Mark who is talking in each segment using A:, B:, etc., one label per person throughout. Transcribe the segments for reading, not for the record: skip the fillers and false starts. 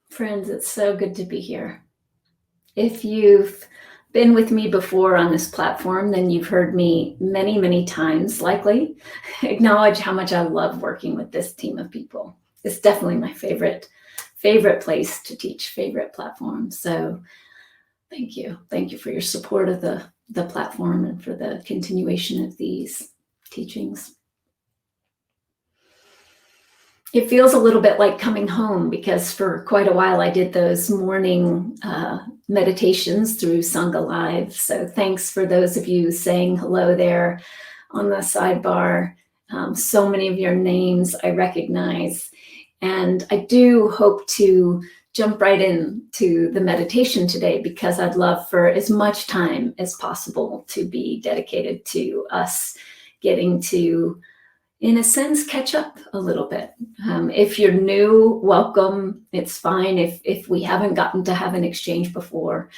A: Friends, it's so good to be here. If you've been with me before on this platform, then you've heard me many, many times, likely, acknowledge how much I love working with this team of people. It's definitely my favorite place to teach, favorite platform. So thank you. Thank you for your support of the platform and for the continuation of these teachings. It feels a little bit like coming home because for quite a while I did those morning meditations through Sangha Live. So thanks for those of you saying hello there on the sidebar. So many of your names I recognize. And I do hope to jump right into the meditation today because I'd love for as much time as possible to be dedicated to us getting to, in a sense, catch up a little bit. If you're new, welcome. It's fine if we haven't gotten to have an exchange before.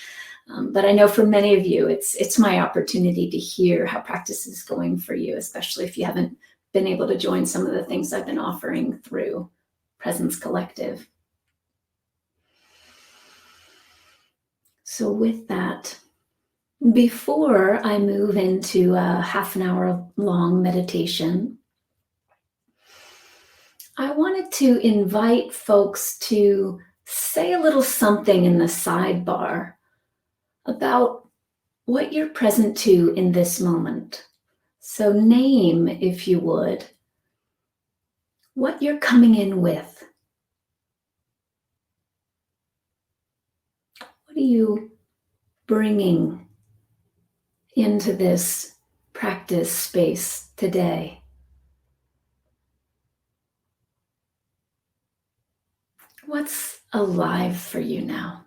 A: But I know for many of you, it's my opportunity to hear how practice is going for you, especially if you haven't been able to join some of the things I've been offering through Presence Collective. So with that, before I move into a half an hour long meditation, I wanted to invite folks to say a little something in the sidebar about what you're present to in this moment. So name, if you would, what you're coming in with. What are you bringing into this practice space today? What's alive for you now?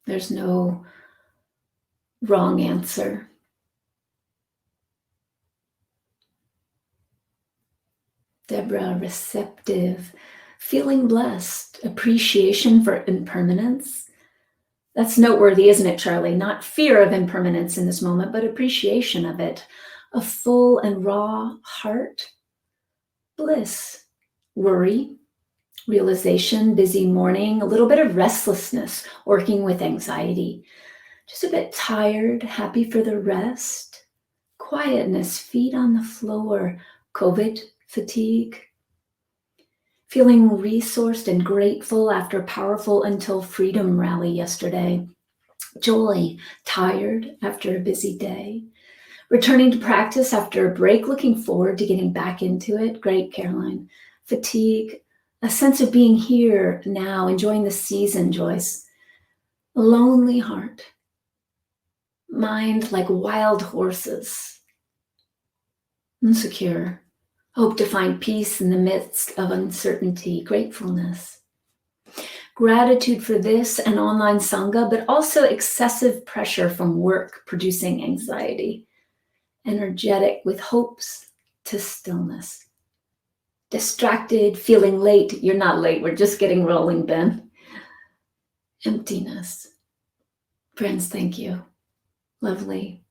A: There's no wrong answer. Deborah, receptive, feeling blessed, appreciation for impermanence. That's noteworthy, isn't it, Charlie? Not fear of impermanence in this moment, but appreciation of it. A full and raw heart. Bliss. Worry. Realization, busy morning, a little bit of restlessness, working with anxiety. Just a bit tired, happy for the rest. Quietness, feet on the floor. COVID fatigue. Feeling resourced and grateful after a powerful Until Freedom rally yesterday. Joy, tired after a busy day. Returning to practice after a break, looking forward to getting back into it. Great, Caroline. Fatigue, a sense of being here now, enjoying the season, Joyce. Lonely heart. Mind like wild horses. Insecure. Hope to find peace in the midst of uncertainty. Gratefulness. Gratitude for this and online Sangha, but also excessive pressure from work producing anxiety. Energetic with hopes to stillness. Distracted, feeling late. You're not late, we're just getting rolling, Ben. Emptiness. Friends, thank you. Lovely.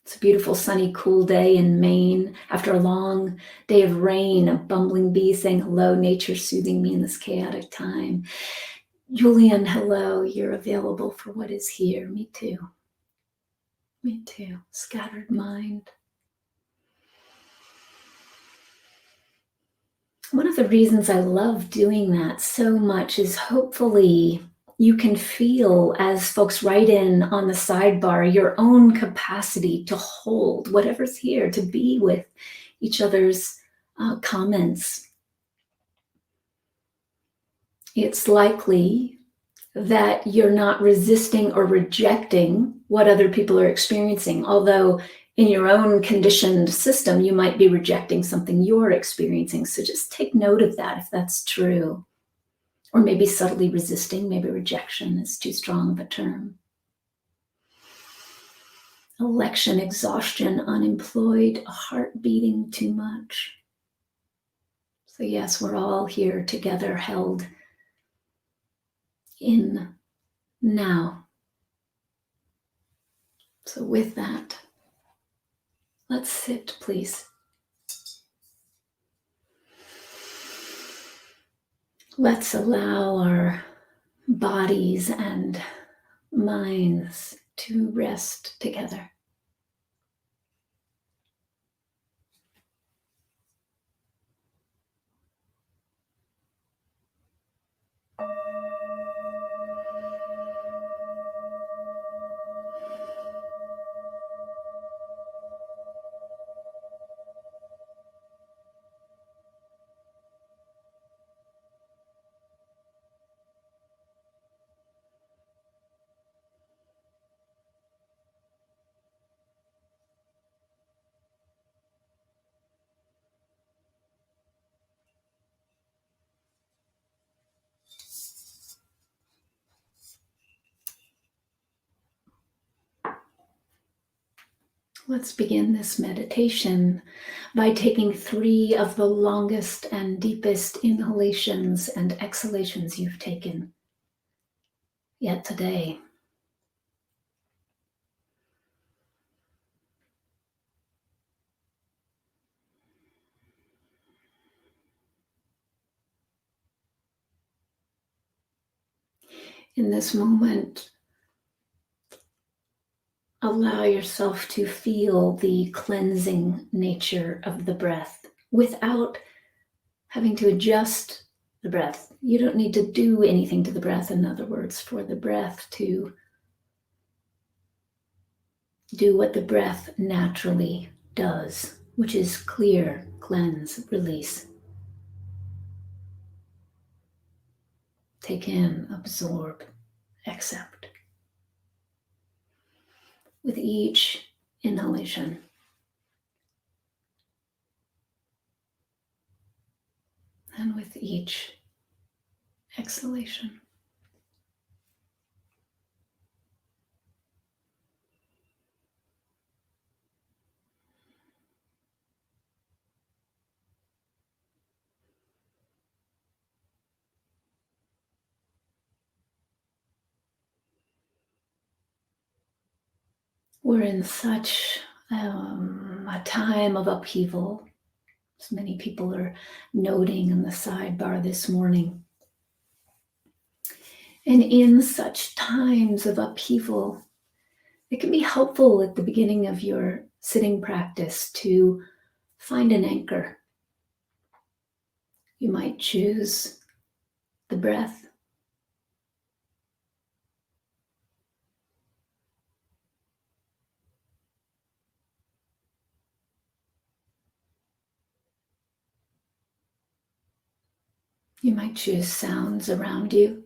A: It's a beautiful, sunny, cool day in Maine. After a long day of rain, a bumbling bee saying hello, nature soothing me in this chaotic time. Julian, hello, you're available for what is here. Me too. Me too. Scattered mind. One of the reasons I love doing that so much is hopefully you can feel, as folks write in on the sidebar, your own capacity to hold whatever's here, to be with each other's comments. It's likely that you're not resisting or rejecting what other people are experiencing, although in your own conditioned system, you might be rejecting something you're experiencing. So just take note of that if that's true. Or maybe subtly resisting, maybe rejection is too strong of a term. Election, exhaustion, unemployed, heart beating too much. So yes, we're all here together, held in now. So with that, Let's sit, please. Let's allow our bodies and minds to rest together. Let's begin this meditation by taking 3 of the longest and deepest inhalations and exhalations you've taken yet today. In this moment, allow yourself to feel the cleansing nature of the breath without having to adjust the breath. You don't need to do anything to the breath, in other words, for the breath to do what the breath naturally does, which is clear, cleanse, release. Take in, absorb, accept. With each inhalation, and with each exhalation. We're in such a time of upheaval, as many people are noting in the sidebar this morning. And in such times of upheaval, it can be helpful at the beginning of your sitting practice to find an anchor. You might choose the breath. You might choose sounds around you.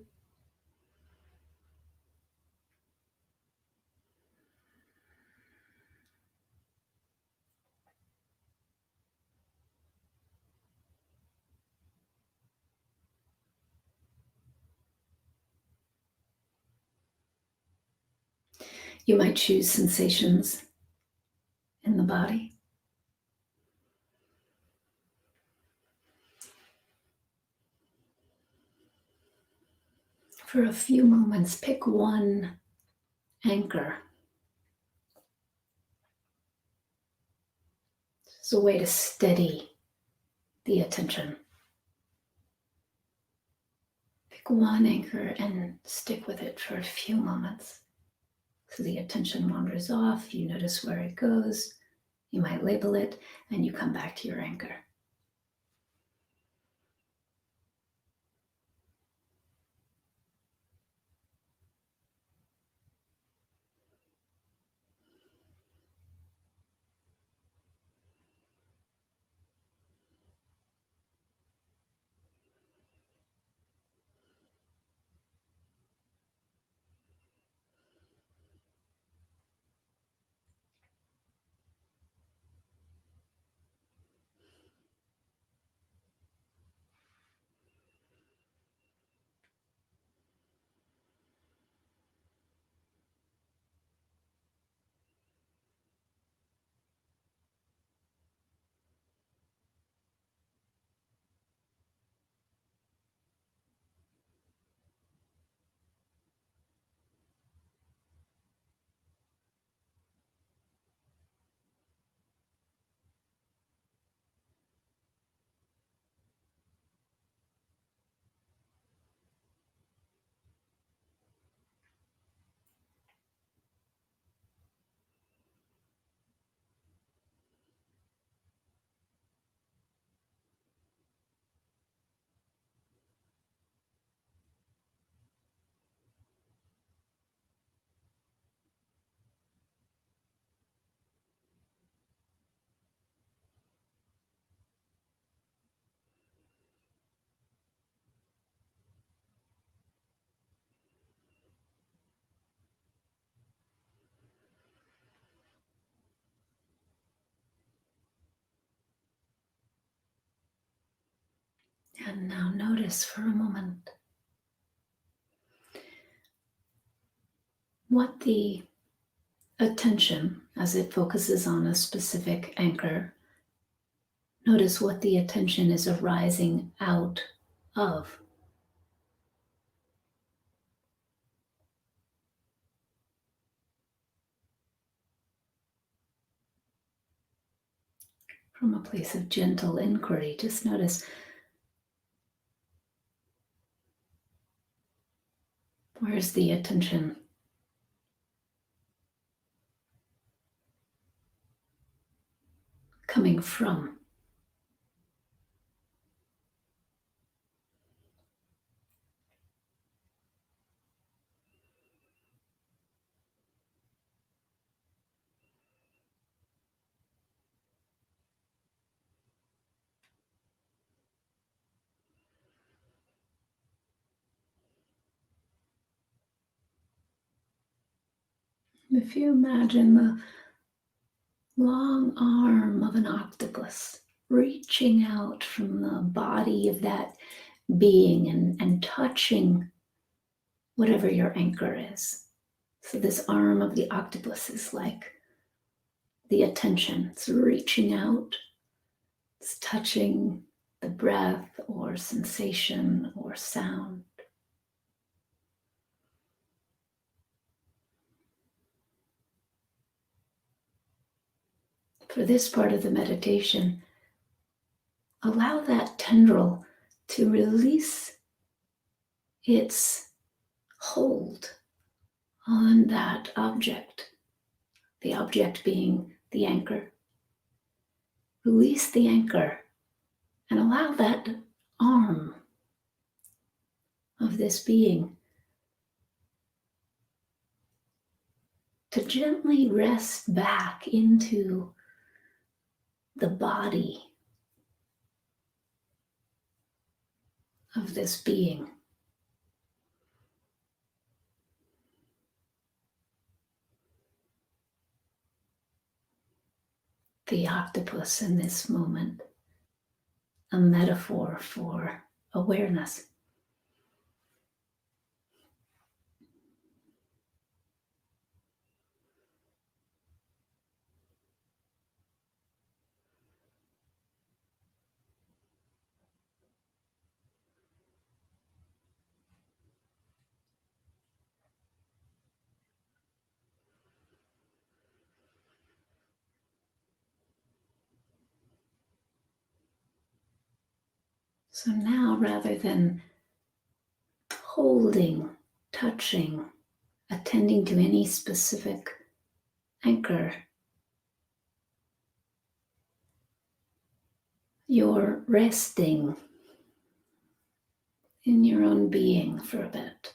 A: You might choose sensations in the body. For a few moments, pick one anchor. It's a way to steady the attention. Pick one anchor and stick with it for a few moments. So the attention wanders off, you notice where it goes, you might label it, and you come back to your anchor. And now notice for a moment what the attention, as it focuses on a specific anchor, notice what the attention is arising out of. From a place of gentle inquiry, just notice, where's the attention coming from? If you imagine the long arm of an octopus reaching out from the body of that being and touching whatever your anchor is. So this arm of the octopus is like the attention. It's reaching out, it's touching the breath or sensation or sound. For this part of the meditation, allow that tendril to release its hold on that object, the object being the anchor. Release the anchor and allow that arm of this being to gently rest back into the body of this being. The octopus in this moment, a metaphor for awareness. So now, rather than holding, touching, attending to any specific anchor, you're resting in your own being for a bit.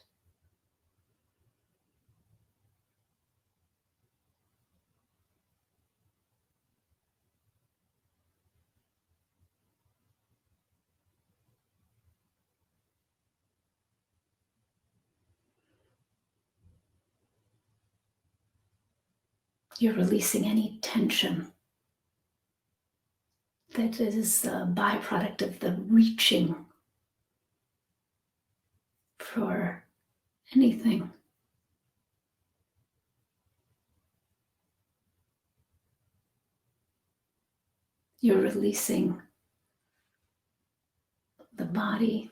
A: You're releasing any tension that is a byproduct of the reaching for anything. You're releasing the body.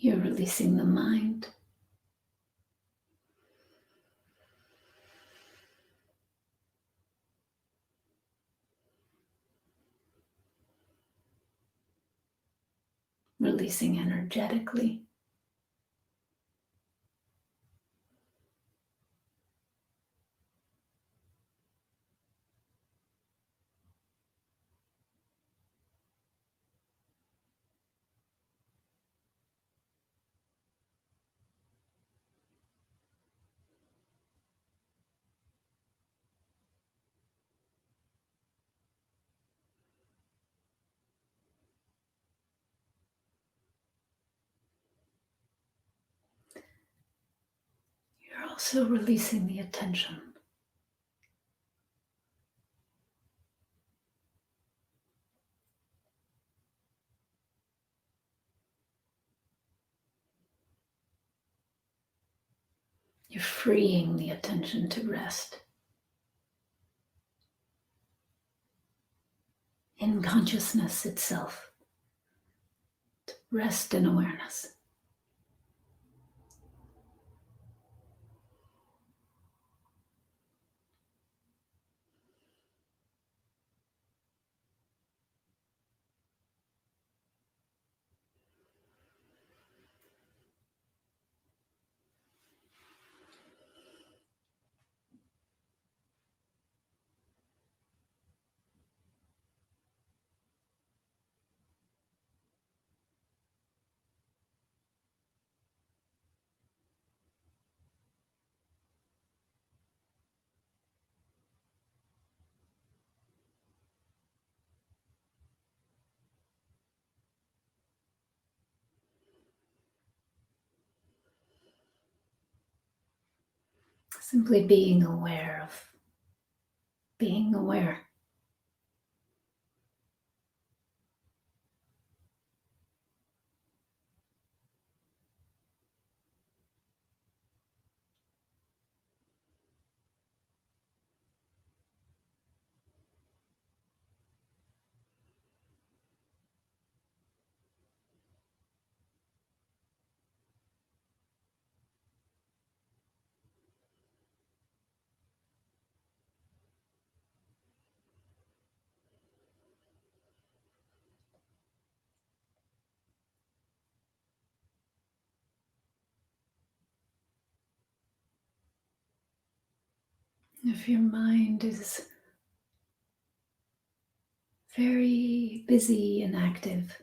A: You're releasing the mind. Releasing energetically. You're also releasing the attention You're freeing the attention to rest in consciousness itself, to rest in awareness. Simply being aware of being aware. If your mind is very busy and active,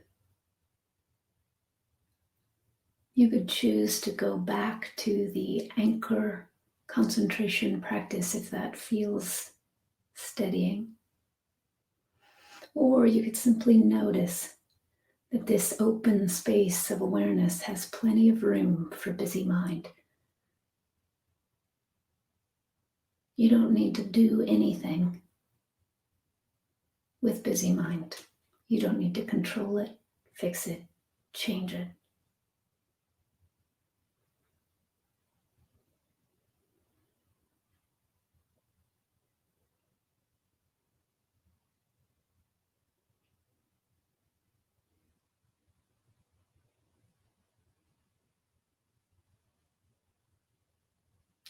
A: you could choose to go back to the anchor concentration practice if that feels steadying. Or you could simply notice that this open space of awareness has plenty of room for busy mind. You don't need to do anything with busy mind. You don't need to control it, fix it, change it.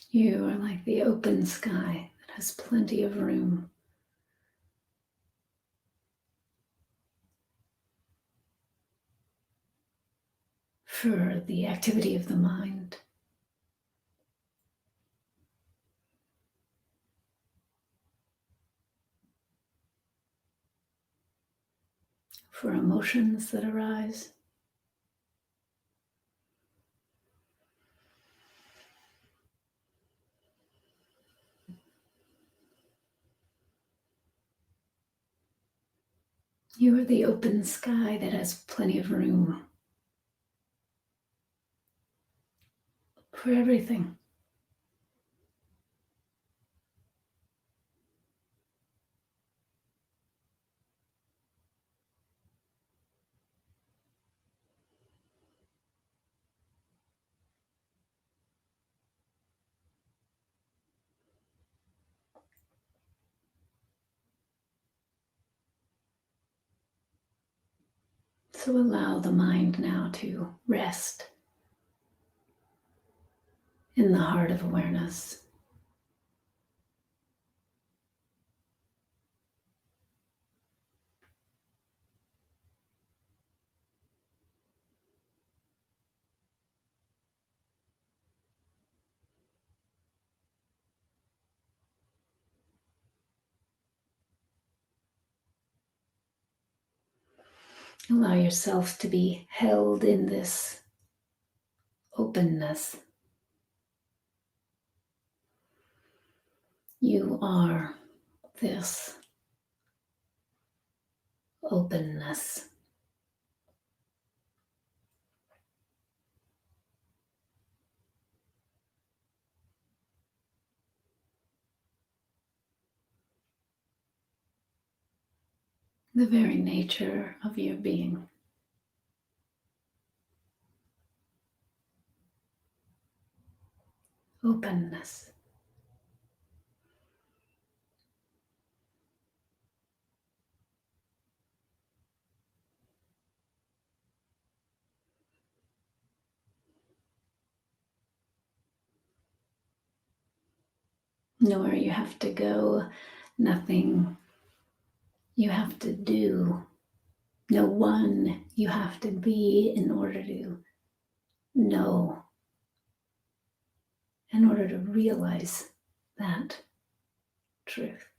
A: You are like the open sky that has plenty of room for the activity of the mind. For emotions that arise. You are the open sky that has plenty of room for everything. So allow the mind now to rest in the heart of awareness. Allow yourself to be held in this openness. You are this openness. The very nature of your being. openness. Nowhere you have to go, nothing you have to do, no one you have to be in order to know, in order to realize that truth.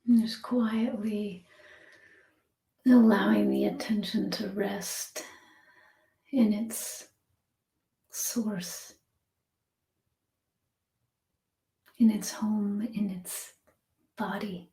A: And just quietly allowing the attention to rest in its source, in its home, in its body.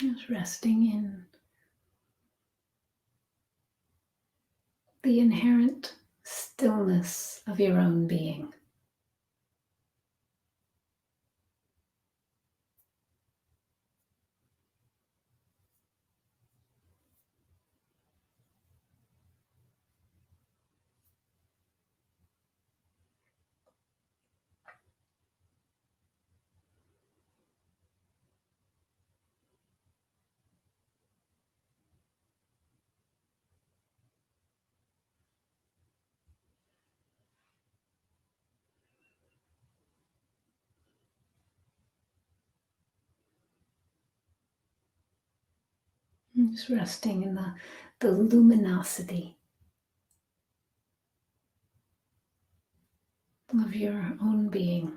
A: Just resting in the inherent stillness of your own being. Just resting in the luminosity of your own being.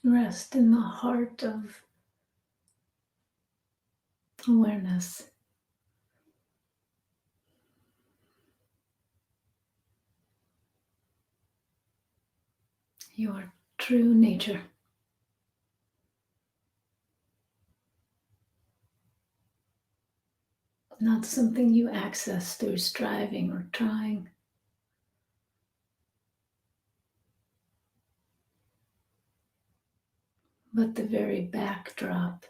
A: Rest in the heart of awareness. Your true nature. Not something you access through striving or trying. But the very backdrop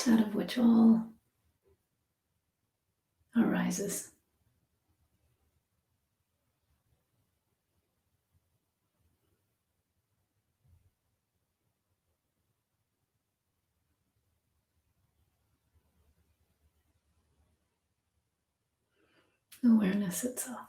A: out of which all arises. Awareness itself.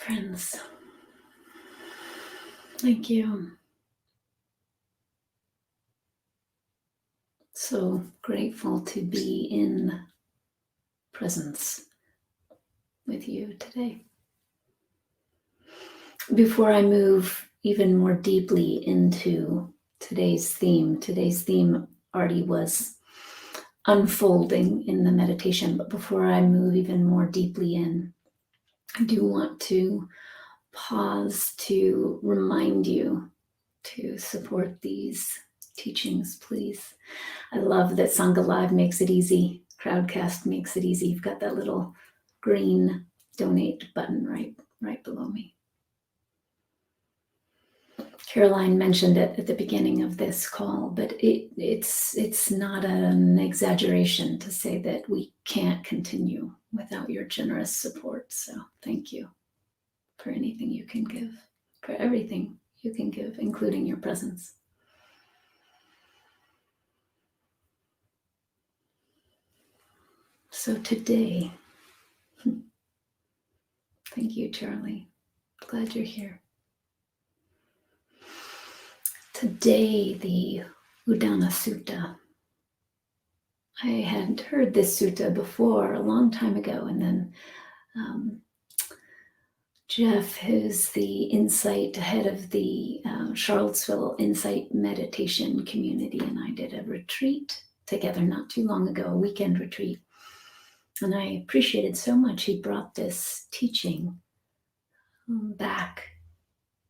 A: friends. Thank you. So grateful to be in presence with you today. Before I move even more deeply into today's theme already was unfolding in the meditation, but before I move even more deeply in, I do want to pause to remind you to support these teachings, please. I love that Sangha Live makes it easy. Crowdcast makes it easy. You've got that little green donate button right below me. Caroline mentioned it at the beginning of this call, but it's not an exaggeration to say that we can't continue without your generous support. So thank you for anything you can give, for everything you can give, including your presence. So today, thank you, Charlie. Glad you're here. Today, the Udana Suta. I had heard this sutta before a long time ago, and then Jeff, who's the insight head of the Charlottesville Insight Meditation Community, and I did a retreat together not too long ago, a weekend retreat. And I appreciated so much he brought this teaching back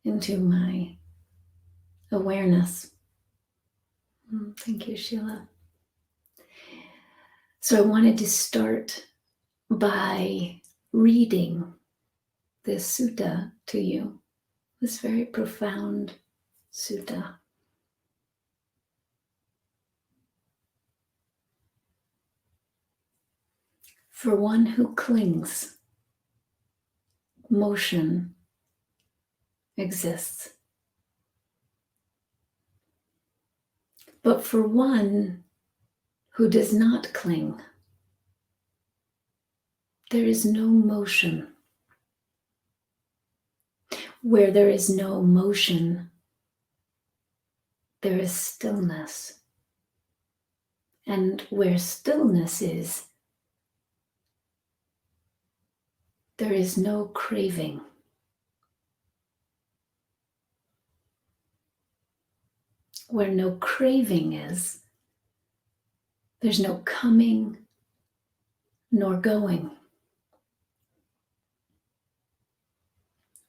A: into my awareness. Thank you, Sheila. So I wanted to start by reading this sutta to you, this very profound sutta. For one who clings, motion exists. But for one who does not cling, there is no motion. Where there is no motion, there is stillness. And where stillness is, there is no craving. Where no craving is, there's no coming nor going.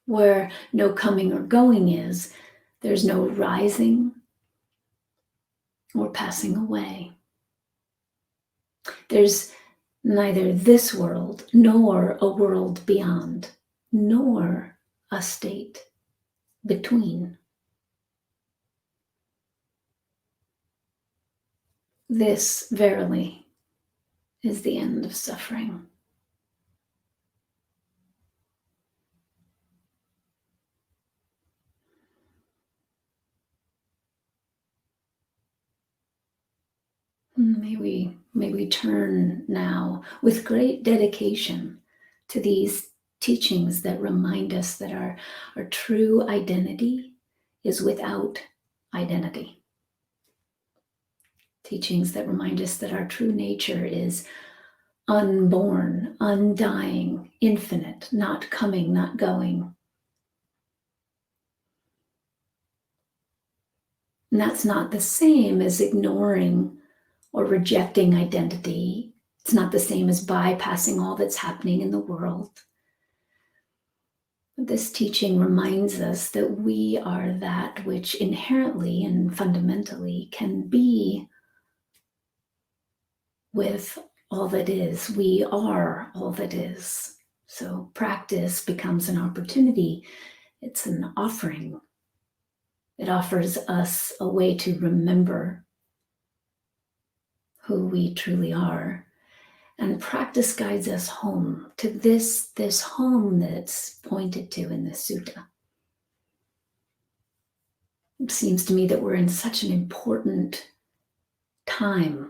A: Where no coming or going is, there's no rising or passing away. There's neither this world nor a world beyond, nor a state between. This, verily, is the end of suffering. May we turn now with great dedication to these teachings that remind us that our true identity is without identity. Teachings that remind us that our true nature is unborn, undying, infinite, not coming, not going. And that's not the same as ignoring or rejecting identity. It's not the same as bypassing all that's happening in the world. This teaching reminds us that we are that which inherently and fundamentally can be with all that is. We are all that is. So practice becomes an opportunity. It's an offering. It offers us a way to remember who we truly are. And practice guides us home to this home that's pointed to in the sutta. It seems to me that we're in such an important time.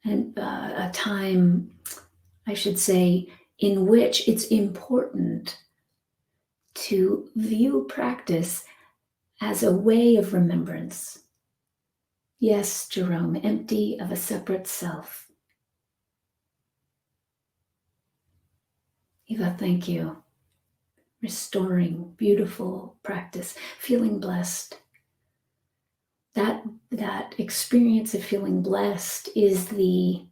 A: And a time, I should say, in which it's important to view practice as a way of remembrance. Yes, Jerome, empty of a separate self. Eva, thank you. Restoring, beautiful practice, feeling blessed. That experience of feeling blessed is the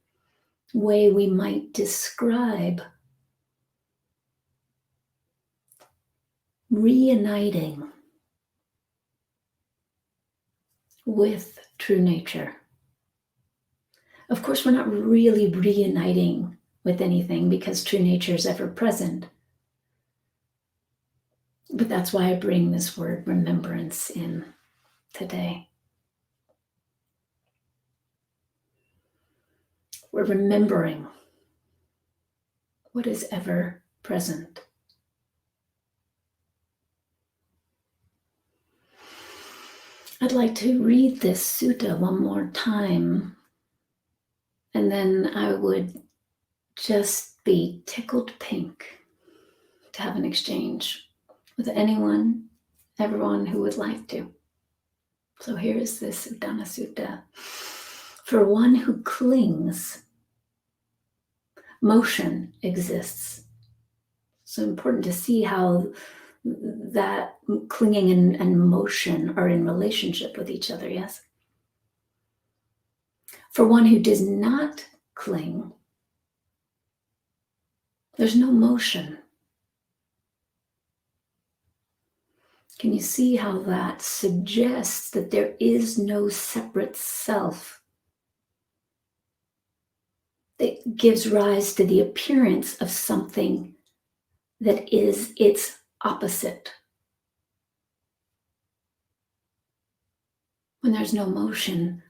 A: way we might describe reuniting with true nature. Of course, we're not really reuniting with anything because true nature is ever present. But that's why I bring this word remembrance in today. We're remembering what is ever present. I'd like to read this sutta one more time, and then I would just be tickled pink to have an exchange with anyone, everyone who would like to. So here is this Udana Suta. For one who clings, motion exists. So important to see how that clinging and motion are in relationship with each other, yes? For one who does not cling, there's no motion. Can you see how that suggests that there is no separate self that gives rise to the appearance of something that is its opposite? When there's no motion,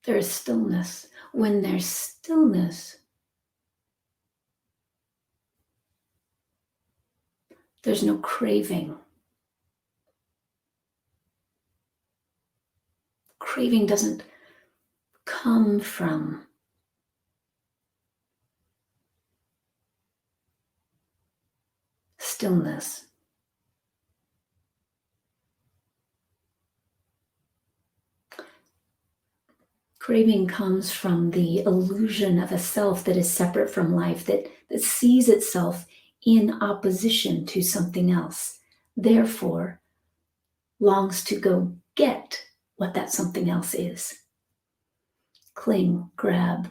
A: there is stillness. When there's stillness, there's no craving. Craving doesn't come from stillness. Craving comes from the illusion of a self that is separate from life, that sees itself in opposition to something else, therefore longs to go get what that something else is. Cling, grab,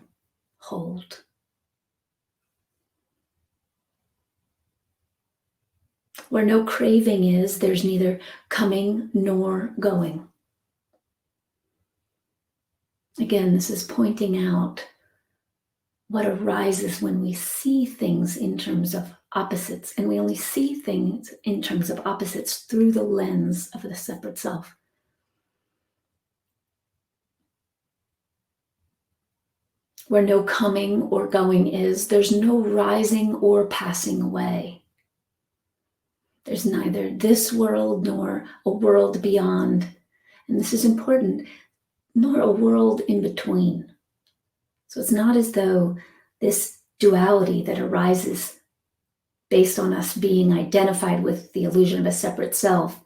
A: hold. Where no craving is, there's neither coming nor going. Again, this is pointing out what arises when we see things in terms of opposites, and we only see things in terms of opposites through the lens of the separate self. Where no coming or going is, there's no rising or passing away. There's neither this world nor a world beyond, and this is important, nor a world in between. So it's not as though this duality that arises based on us being identified with the illusion of a separate self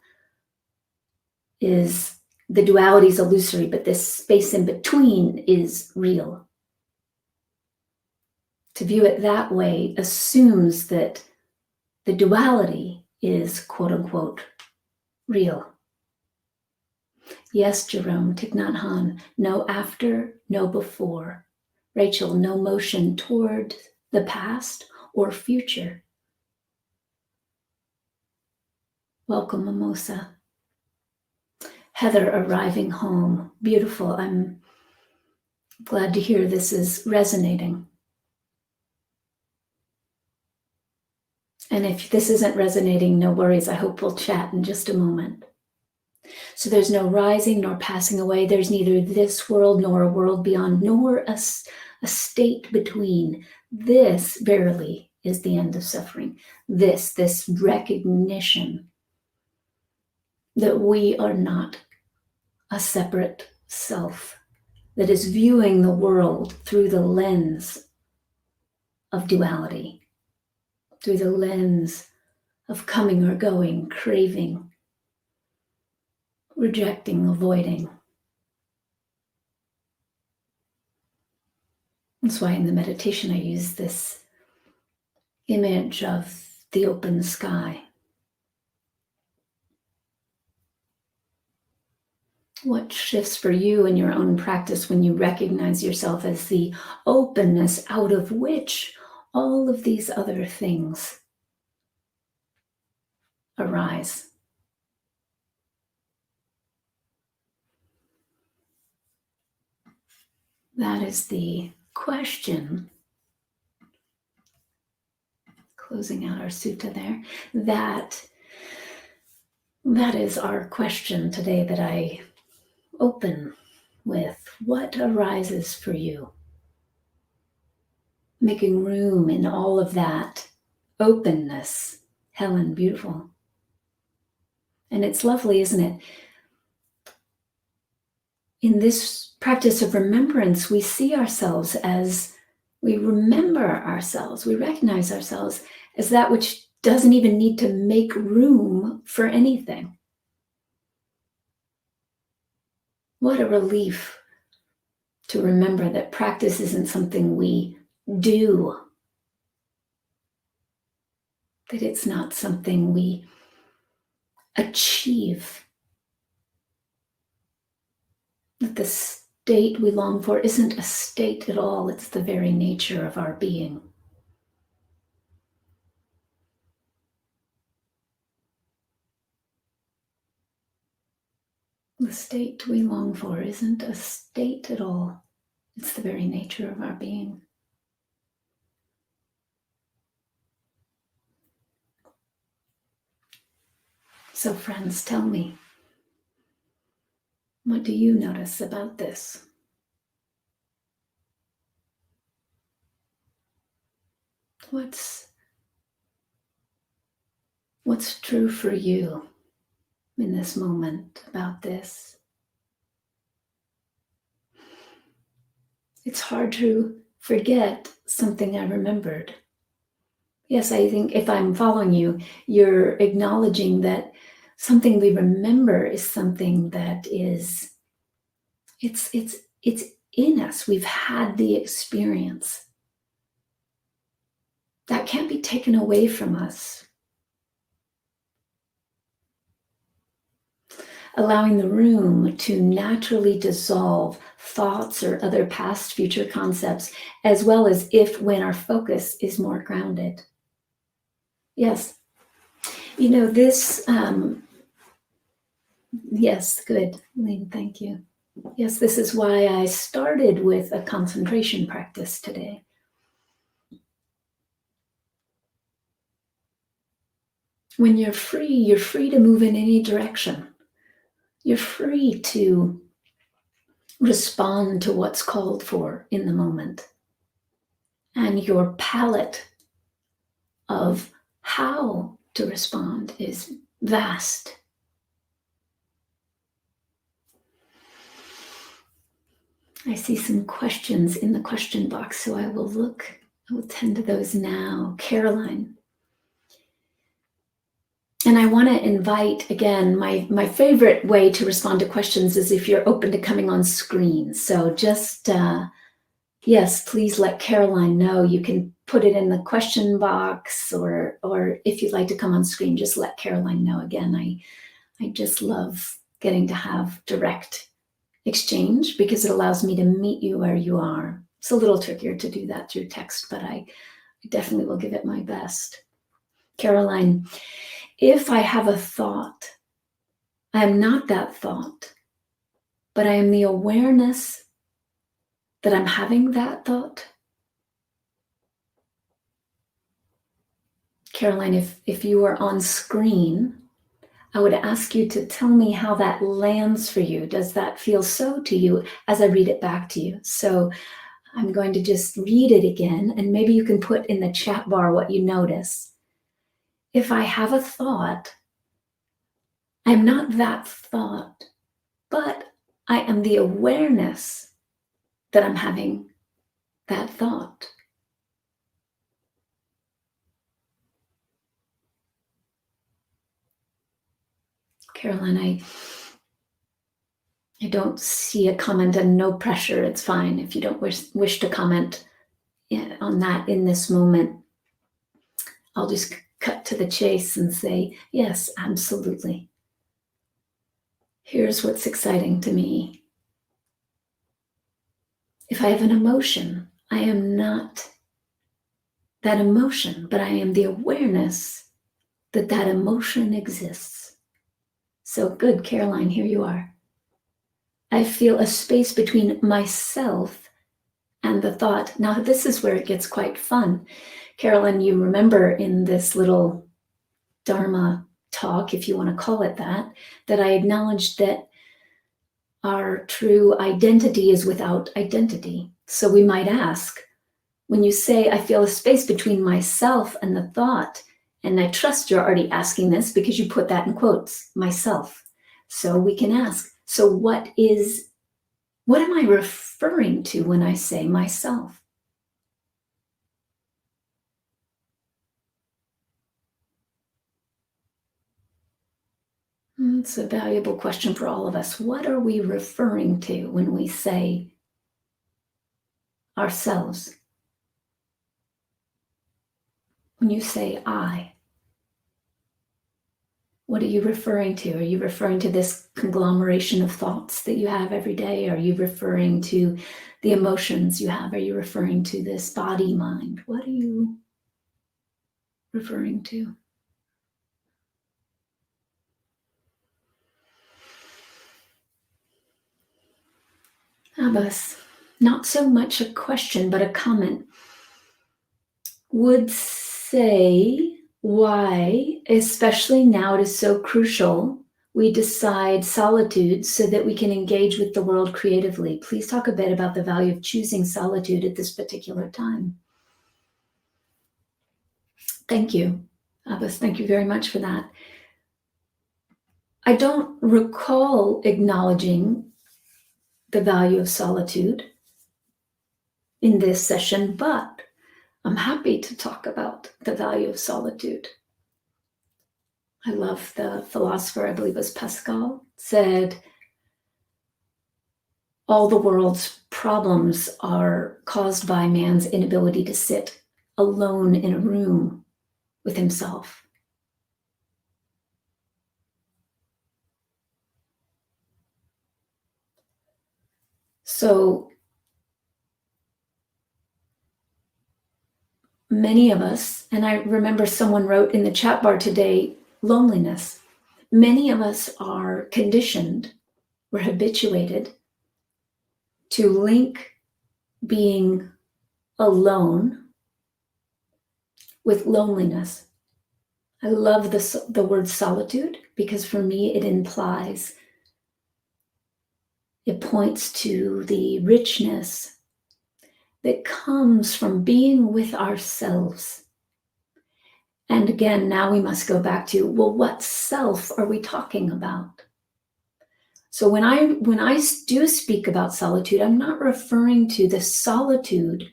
A: is, the duality is illusory, but this space in between is real. To view it that way assumes that the duality is quote unquote real. Yes, Jerome, Thich Nhat Hanh, no after, no before. Rachel, no motion toward the past or future. Welcome, Mimosa. Heather arriving home. Beautiful. I'm glad to hear this is resonating. And if this isn't resonating, no worries. I hope we'll chat in just a moment. So there's no rising nor passing away. There's neither this world nor a world beyond, nor a state between. This verily is the end of suffering. This recognition that we are not a separate self that is viewing the world through the lens of duality, through the lens of coming or going, craving, rejecting, avoiding. That's why in the meditation I use this image of the open sky. What shifts for you in your own practice when you recognize yourself as the openness out of which all of these other things arise? That is the question, closing out our sutta there, that is our question today that I open with. What arises for you? Making room in all of that openness. Helen, beautiful. And it's lovely, isn't it? In this practice of remembrance, we see ourselves as, we remember ourselves, we recognize ourselves as that which doesn't even need to make room for anything. What a relief to remember that practice isn't something we do, that it's not something we achieve, that the state we long for isn't a state at all, it's the very nature of our being. The state we long for isn't a state at all, it's the very nature of our being. So friends, tell me, what do you notice about this? What's true for you in this moment about this? It's hard to forget something I remembered. Yes, I think if I'm following you, you're acknowledging that something we remember is something that is, it's in us. We've had the experience. That can't be taken away from us. Allowing the room to naturally dissolve thoughts or other past, future concepts, as well as if when our focus is more grounded. Yes. You know, this, yes, good, Lynn, thank you. Yes, this is why I started with a concentration practice today. When you're free to move in any direction. You're free to respond to what's called for in the moment. And your palette of how to respond is vast. I see some questions in the question box, so I will tend to those now. Caroline. And I want to invite, again, my favorite way to respond to questions is if you're open to coming on screen. So just, yes, please let Caroline know. You can put it in the question box, or if you'd like to come on screen, just let Caroline know. Again, I just love getting to have direct exchange because it allows me to meet you where you are. It's a little trickier to do that through text, but I definitely will give it my best. Caroline, if I have a thought, I am not that thought, but I am the awareness that I'm having that thought. Caroline, if you were on screen, I would ask you to tell me how that lands for you. Does that feel so to you as I read it back to you? So I'm going to just read it again, and maybe you can put in the chat bar what you notice. If I have a thought, I'm not that thought, but I am the awareness that I'm having that thought. Caroline, I don't see a comment, and no pressure. It's fine if you don't wish to comment on that in this moment. I'll just cut to the chase and say, yes, absolutely. Here's what's exciting to me. If I have an emotion, I am not that emotion, but I am the awareness that that emotion exists. So good, Caroline, here you are. I feel a space between myself and the thought. Now, this is where it gets quite fun. Carolyn, you remember in this little Dharma talk, if you want to call it that I acknowledged that our true identity is without identity. So we might ask, when you say, I feel a space between myself and the thought, and I trust you're already asking this because you put that in quotes, myself. So we can ask, so what am I referring to when I say myself? It's a valuable question for all of us. What are we referring to when we say ourselves? When you say I, what are you referring to? Are you referring to this conglomeration of thoughts that you have every day? Are you referring to the emotions you have? Are you referring to this body, mind? What are you referring to? Abbas, not so much a question, but a comment. Would say why, especially now it is so crucial, we decide solitude so that we can engage with the world creatively. Please talk a bit about the value of choosing solitude at this particular time. Thank you, Abbas. Thank you very much for that. I don't recall acknowledging the value of solitude in this session, but I'm happy to talk about the value of solitude. I love the philosopher, I believe it was Pascal, said, all the world's problems are caused by man's inability to sit alone in a room with himself. So many of us, and I remember someone wrote in the chat bar today, loneliness. Many of us are conditioned, we're habituated to link being alone with loneliness. I love the word solitude because for me it points to the richness that comes from being with ourselves. And again, now we must go back to, well, what self are we talking about? So when I do speak about solitude, I'm not referring to the solitude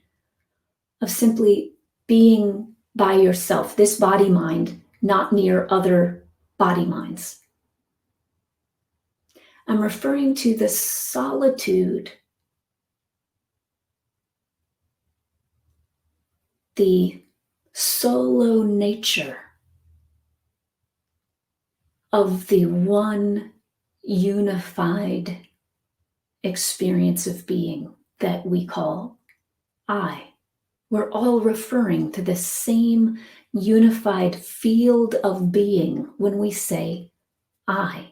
A: of simply being by yourself, this body mind, not near other body minds. I'm referring to the solitude, the solo nature of the one unified experience of being that we call I. We're all referring to the same unified field of being when we say I.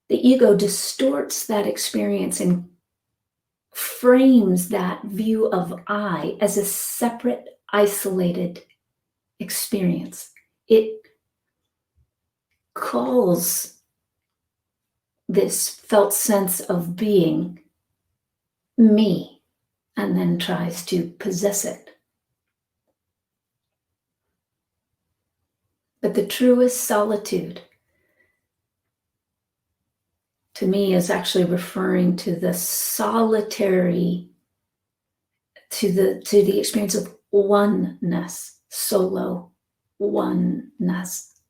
A: The ego distorts that experience and frames that view of I as a separate, isolated experience. It calls this felt sense of being me and then tries to possess it. But the truest solitude to me is actually referring to the solitary, to the experience of oneness, solo oneness.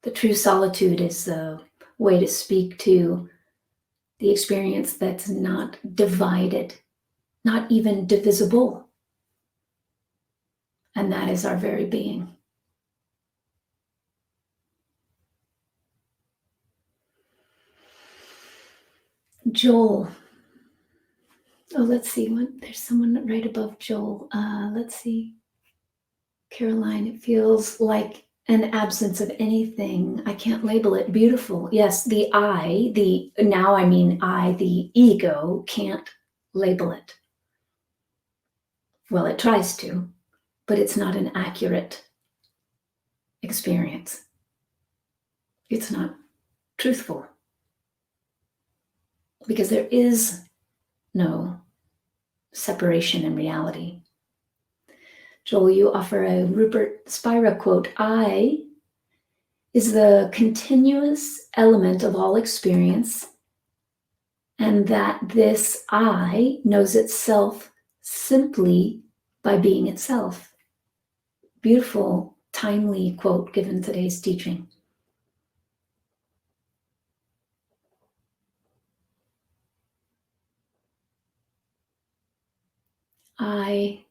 A: The true solitude is the way to speak to the experience that's not divided, not even divisible. And that is our very being. Joel. Oh, let's see. There's someone right above Joel. Let's see. Caroline, it feels like an absence of anything. I can't label it. Beautiful. Yes, the ego can't label it. Well, it tries to, but it's not an accurate experience. It's not truthful because there is no separation in reality. Joel, you offer a Rupert Spira quote, I is the continuous element of all experience, and that this I knows itself simply by being itself. Beautiful, timely quote given today's teaching. I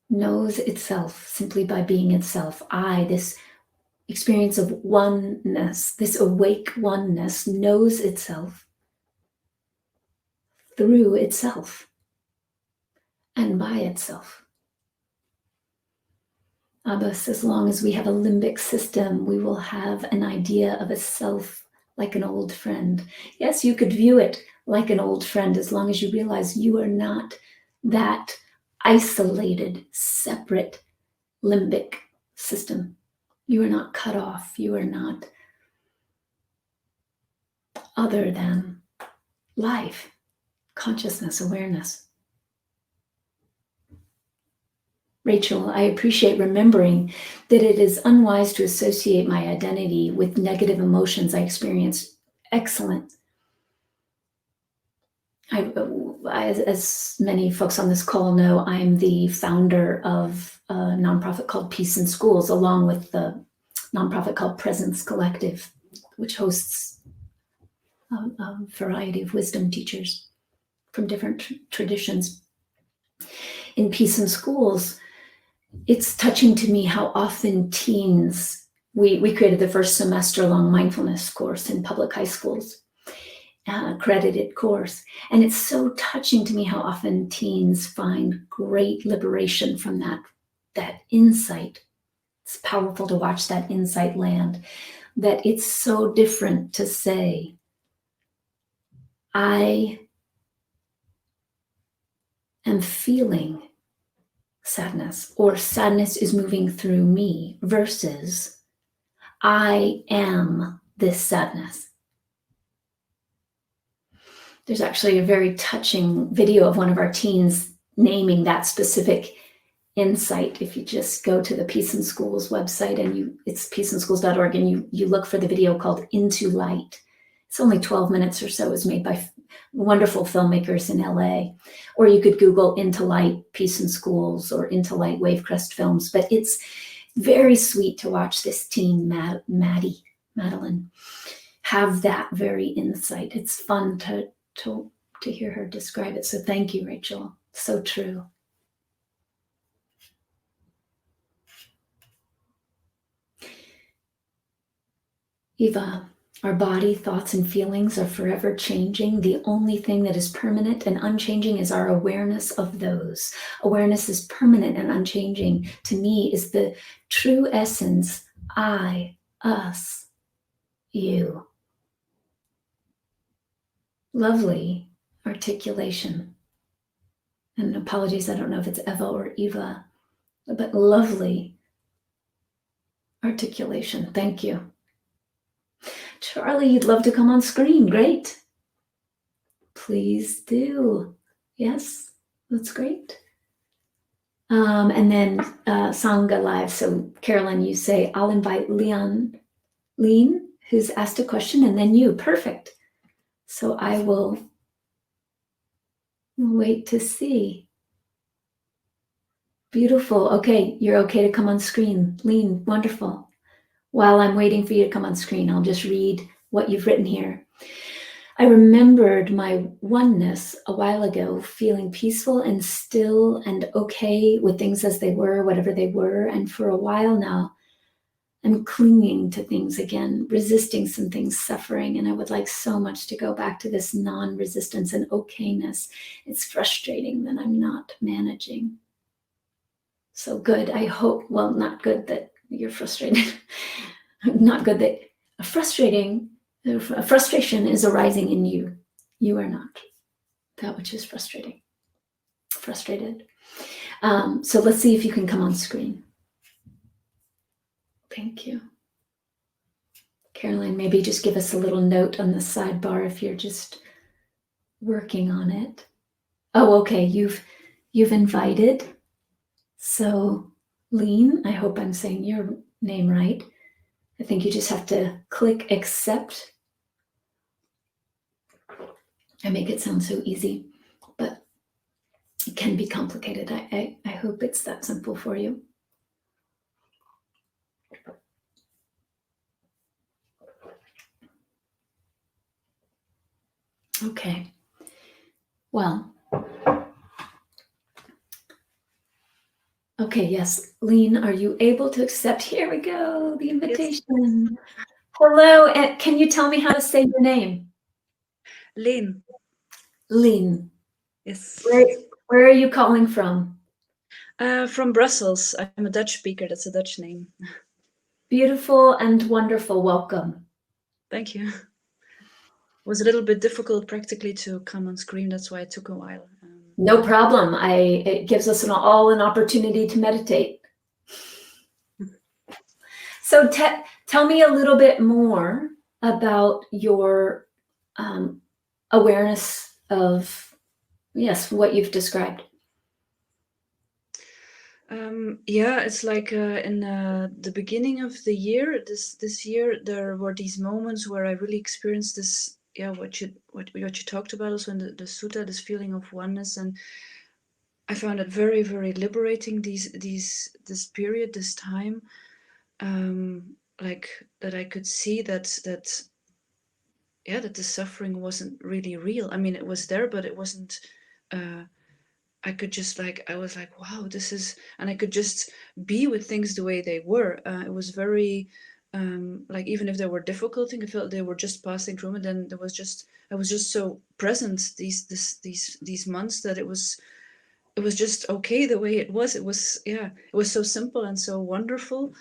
A: knows itself simply by being itself. I, this experience of oneness, this awake oneness, knows itself through itself and by itself. Abbas, as long as we have a limbic system, we will have an idea of a self like an old friend. Yes, you could view it like an old friend as long as you realize you are not that isolated, separate limbic system. You are not cut off. You are not other than life, consciousness, awareness. Rachel, I appreciate remembering that it is unwise to associate my identity with negative emotions I experience. Excellent. As many folks on this call know, I'm the founder of a nonprofit called Peace in Schools, along with the nonprofit called Presence Collective, which hosts a variety of wisdom teachers from different traditions. In Peace in Schools, it's touching to me how often teens, we created the first semester-long mindfulness course in public high schools, accredited course. And it's so touching to me how often teens find great liberation from that insight. It's powerful to watch that insight land, that it's so different to say, I am feeling sadness, or sadness is moving through me, versus I am this sadness. There's actually a very touching video of one of our teens naming that specific insight. If you just go to the Peace in Schools website, and it's peaceinschools.org, and you look for the video called Into Light. It's only 12 minutes or so. It's made by wonderful filmmakers in LA. Or you could Google Into Light Peace in Schools or Into Light Wavecrest Films. But it's very sweet to watch this teen, Madeline, have that very insight. It's fun to hear her describe it. So thank you, Rachel. So true. Eva, our body, thoughts, and feelings are forever changing. The only thing that is permanent and unchanging is our awareness of those. Awareness is permanent and unchanging. To me, is the true essence, I, us, you. Lovely articulation. And apologies, I don't know if it's Eva or Eva, but lovely articulation. Thank you. Charlie, you'd love to come on screen. Great. Please do. Yes, that's great. And then Sangha Live. So Carolyn, you say, I'll invite Lean, who's asked a question, and then you. Perfect. So I will wait to see. Beautiful. Okay, you're okay to come on screen. Lean, wonderful. While I'm waiting for you to come on screen, I'll just read what you've written here. I remembered my oneness a while ago, feeling peaceful and still and okay with things as they were, whatever they were. And for a while now, I'm clinging to things again, resisting some things, suffering. And I would like so much to go back to this non-resistance and okayness. It's frustrating that I'm not managing. So good. I hope, well, not good that you're frustrated. Not good that frustration is arising in you. You are not that which is frustrated. So let's see if you can come on screen. Thank you. Caroline, maybe just give us a little note on the sidebar if you're just working on it. Oh, okay, you've invited. So Lean, I hope I'm saying your name right. I think you just have to click accept. I make it sound so easy, but it can be complicated. I hope it's that simple for you. Okay. Well, okay, yes. Lean, are you able to accept? Here we go, the invitation. Yes. Hello, and can you tell me how to say your name?
B: Lean.
A: Lean.
B: Yes.
A: Where are you calling from?
B: From Brussels. I'm a Dutch speaker. That's a Dutch name.
A: Beautiful and wonderful. Welcome.
B: Thank you. It was a little bit difficult practically to come on screen. That's why it took a while.
A: No problem. It gives us all an opportunity to meditate. So tell me a little bit more about your awareness of, yes, what you've described.
B: Yeah, it's like in the beginning of the year, this year, there were these moments where I really experienced this. Yeah, what you talked about also in the sutta, this feeling of oneness, and I found it very, very liberating. This period, this time, like that I could see that the suffering wasn't really real. I mean, it was there, but it wasn't. I could just I was like, wow, this is, and I could just be with things the way they were. It was very, like even if there were difficult things, I felt they were just passing through, and then I was just so present these months that it was just okay the way it was. It was so simple and so wonderful.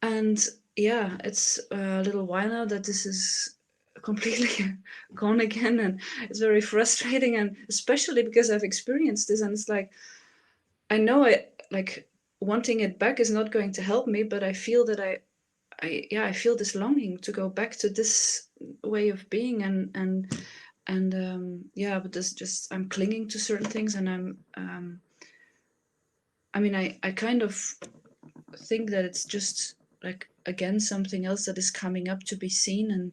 B: And yeah, it's a little while now that this is completely gone again, and it's very frustrating, and especially because I've experienced this, and it's like I know wanting it back is not going to help me, but I feel that I feel this longing to go back to this way of being, and but this just I'm clinging to certain things, and I kind of think that it's just like again something else that is coming up to be seen and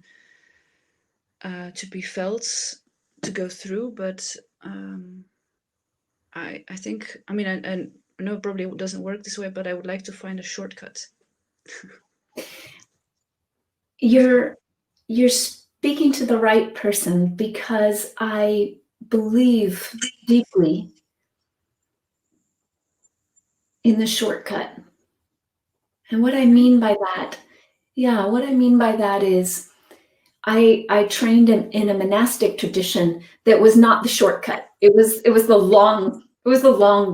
B: to be felt, to go through. But I think I know it probably doesn't work this way, but I would like to find a shortcut.
A: You're speaking to the right person, because I believe deeply in the shortcut. And what I mean by that, is I trained in a monastic tradition that was not the shortcut. It was the long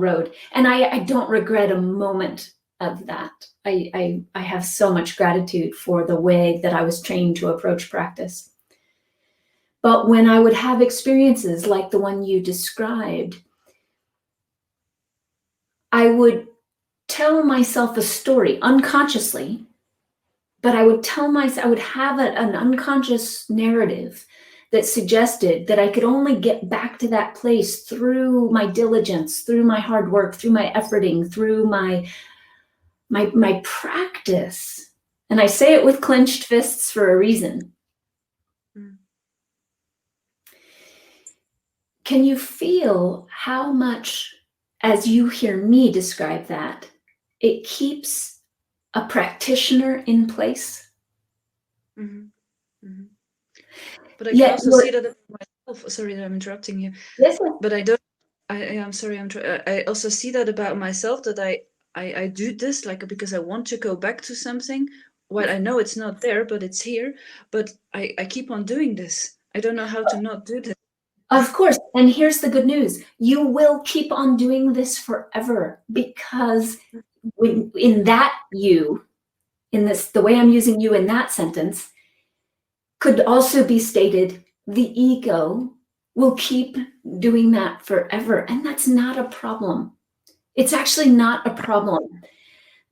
A: road. And I don't regret a moment of that. I have so much gratitude for the way that I was trained to approach practice. But when I would have experiences like the one you described, I would tell myself a story unconsciously, but I would have an unconscious narrative that suggested that I could only get back to that place through my diligence, through my hard work, through my efforting, through my practice. And I say it with clenched fists for a reason. Can you feel how much, as you hear me describe that, it keeps a practitioner in place.
B: But I can
A: Yet
B: also see that about myself. Sorry that I'm interrupting you.
A: yes,
B: But I don't. I'm sorry. I also see that about myself, that I do this like because I want to go back to something. Well, I know it's not there, but it's here. But I keep on doing this. I don't know how to not do this.
A: of course. And here's the good news. You will keep on doing this forever, because in that you, in this, the way I'm using you in that sentence, could also be stated, the ego will keep doing that forever. And that's not a problem. It's actually not a problem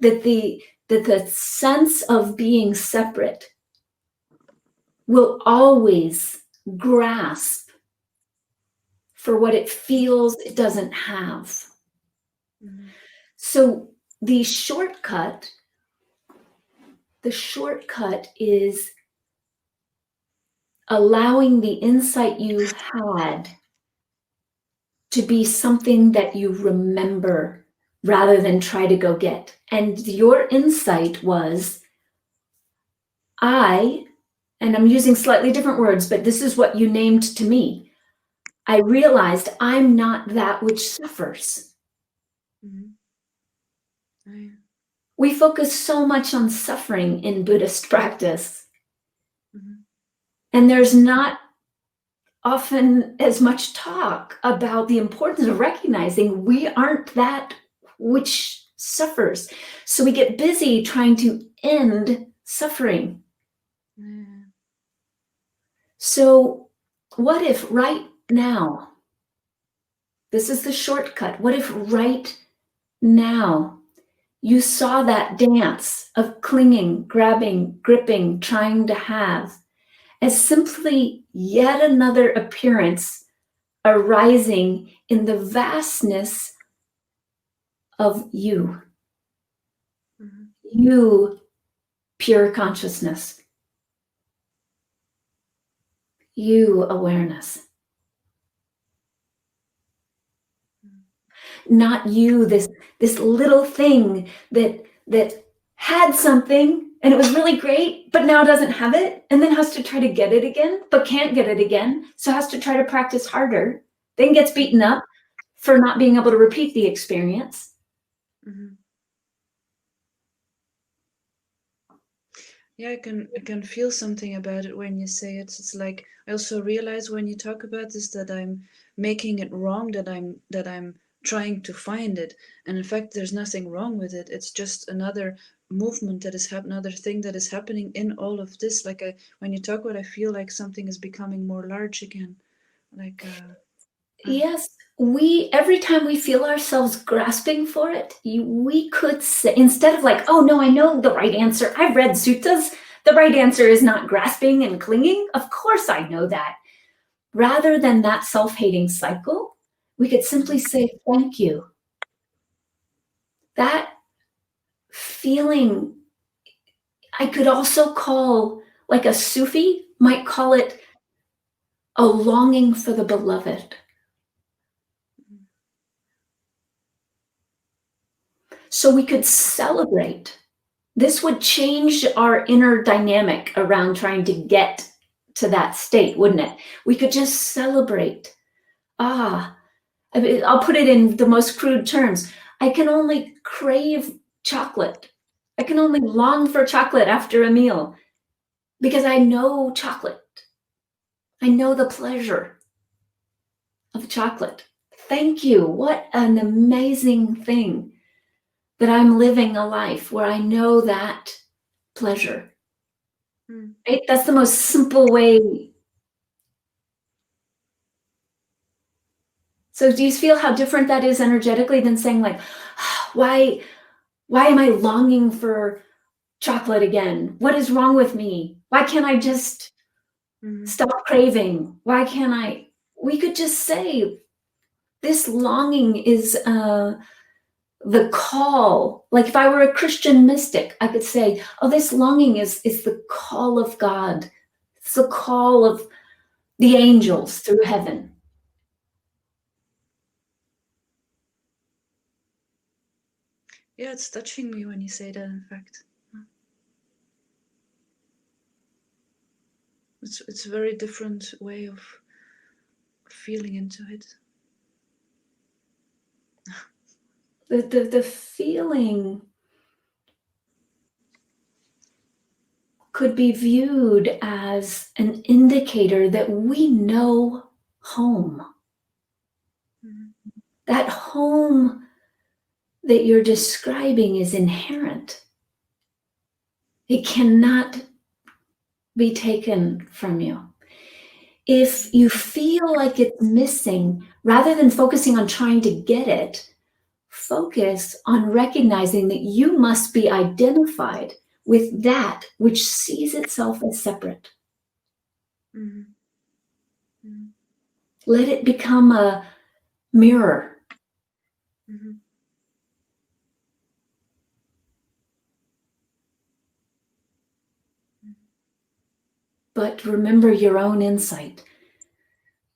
A: that the sense of being separate will always grasp for what it feels it doesn't have. So the shortcut is allowing the insight you had to be something that you remember rather than try to go get. And your insight was, and I'm using slightly different words, but this is what you named to me. I realized I'm not that which suffers. We focus so much on suffering in Buddhist practice. And there's not often as much talk about the importance of recognizing we aren't that which suffers. So we get busy trying to end suffering. So what if right now, this is the shortcut, what if right now you saw that dance of clinging, grabbing, gripping, trying to have as simply yet another appearance arising in the vastness of you, you pure consciousness, you awareness. Not you, this little thing that had something and it was really great, but now doesn't have it, and then has to try to get it again, but can't get it again, so has to try to practice harder, then gets beaten up for not being able to repeat the experience.
B: Yeah, I can feel something about it when you say it. It's like I also realize when you talk about this that I'm making it wrong, that I'm trying to find it, and in fact there's nothing wrong with it. It's just another movement that is happening, another thing that is happening in all of this. Like when you talk about, I feel like something is becoming more large again. Like
A: Yes, every time we feel ourselves grasping for it, we could say, instead of like, oh no, I know the right answer, I've read suttas, the right answer is not grasping and clinging, of course I know that. Rather than that self-hating cycle, we could simply say, thank you. That feeling, I could also call, like a Sufi might call it, a longing for the beloved. So we could celebrate. This would change our inner dynamic around trying to get to that state, wouldn't it? We could just celebrate. I'll put it in the most crude terms. I can only crave chocolate. I can only long for chocolate after a meal because I know chocolate. I know the pleasure of chocolate. Thank you. What an amazing thing that I'm living a life where I know that pleasure. Right? That's the most simple way. So do you feel how different that is energetically than saying like, why am I longing for chocolate again? What is wrong with me? Why can't I just stop craving? Why can't I? We could just say this longing is the call. Like if I were a Christian mystic, I could say, oh, this longing is the call of God. It's the call of the angels through heaven.
B: Yeah, it's touching me when you say that, in fact. it's a very different way of feeling into it.
A: The feeling could be viewed as an indicator that we know home.
B: Mhm.
A: That home that you're describing is inherent. It cannot be taken from you. If you feel like it's missing, rather than focusing on trying to get it, focus on recognizing that you must be identified with that which sees itself as separate.
B: Mhm. Mhm.
A: Let it become a mirror.
B: Mhm.
A: But remember your own insight.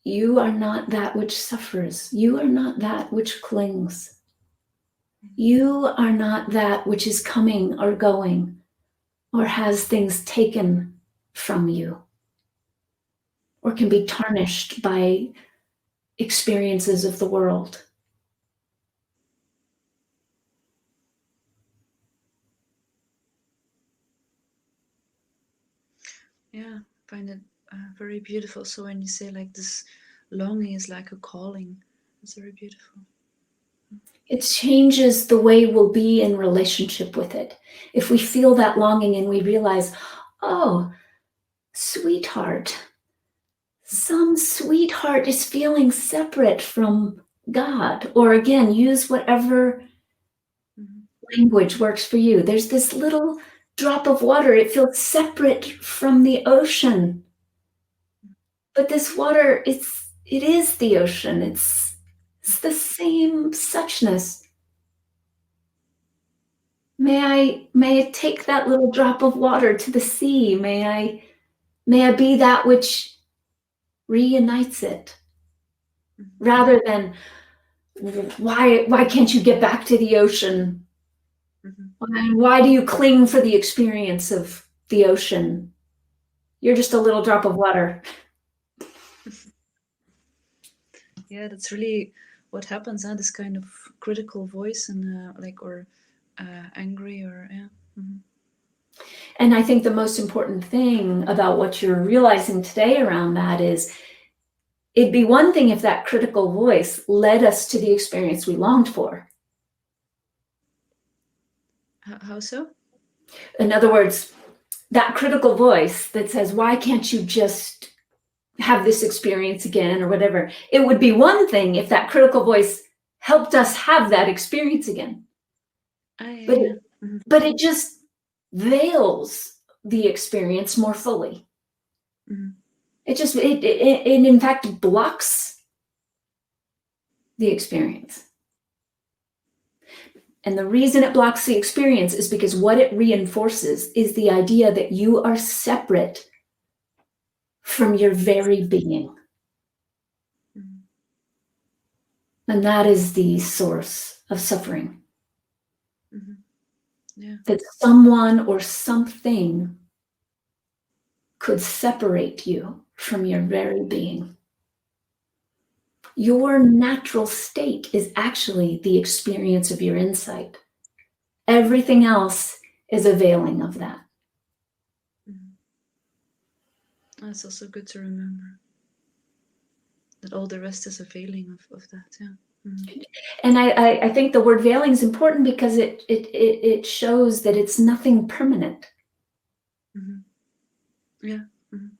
A: You are not that which suffers. You are not that which clings. You are not that which is coming or going or has things taken from you or can be tarnished by experiences of the world.
B: Yeah, I find it very beautiful. So when you say like this longing is like a calling, it's very beautiful.
A: It changes the way we'll be in relationship with it. If we feel that longing and we realize, oh, sweetheart, some sweetheart is feeling separate from God, or again, use whatever
B: Mhm.
A: language works for you. There's this little drop of water, it feels separate from the ocean. But this water, it is the ocean. It's the same suchness. May I take that little drop of water to the sea? May I be that which reunites it,
B: Mhm.
A: rather than why can't you get back to the ocean?
B: Mhm.
A: Why do you cling for the experience of the ocean? You're just a little drop of water.
B: Yeah, that's really what happens. Huh? This kind of critical voice and like or angry or yeah. Mhm.
A: And I think the most important thing about what you're realizing today around that is it'd be one thing if that critical voice led us to the experience we longed for.
B: How so?
A: In other words, that critical voice that says, why can't you just have this experience again or whatever? It would be one thing if that critical voice helped us have that experience again.
B: Ah, yeah,
A: But
B: yeah. Mhm.
A: but it just veils the experience more fully.
B: Mhm.
A: It in fact blocks the experience. And the reason it blocks the experience is because what it reinforces is the idea that you are separate from your very being.
B: Mhm.
A: And that is the source of suffering.
B: Mhm. Yeah.
A: That someone or something could separate you from your very being. Your natural state is actually the experience of your insight. Everything else is a veiling of that.
B: Mhm. That's also good to remember that all the rest is a feeling of that. Yeah. Mhm.
A: And I think the word veiling is important because it shows that it's nothing permanent.
B: Mhm. Yeah. Mhm.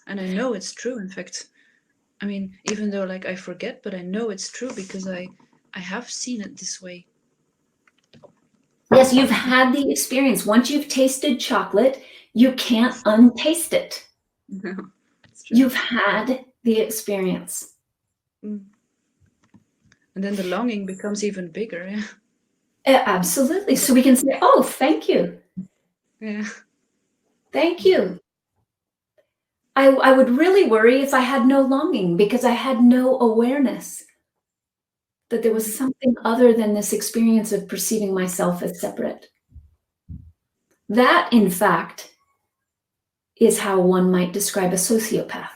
B: And I know it's true. In fact, I mean, even though like I forget, but I know it's true because I have seen it this way.
A: Yes, you've had the experience. Once you've tasted chocolate, you can't untaste it.
B: No, it's true.
A: You've had the experience.
B: Mm. And then the longing becomes even bigger. Yeah.
A: Absolutely. So we can say, oh, thank you.
B: Yeah.
A: Thank you. I would really worry if I had no longing because I had no awareness that there was something other than this experience of perceiving myself as separate. That, in fact, is how one might describe a sociopath.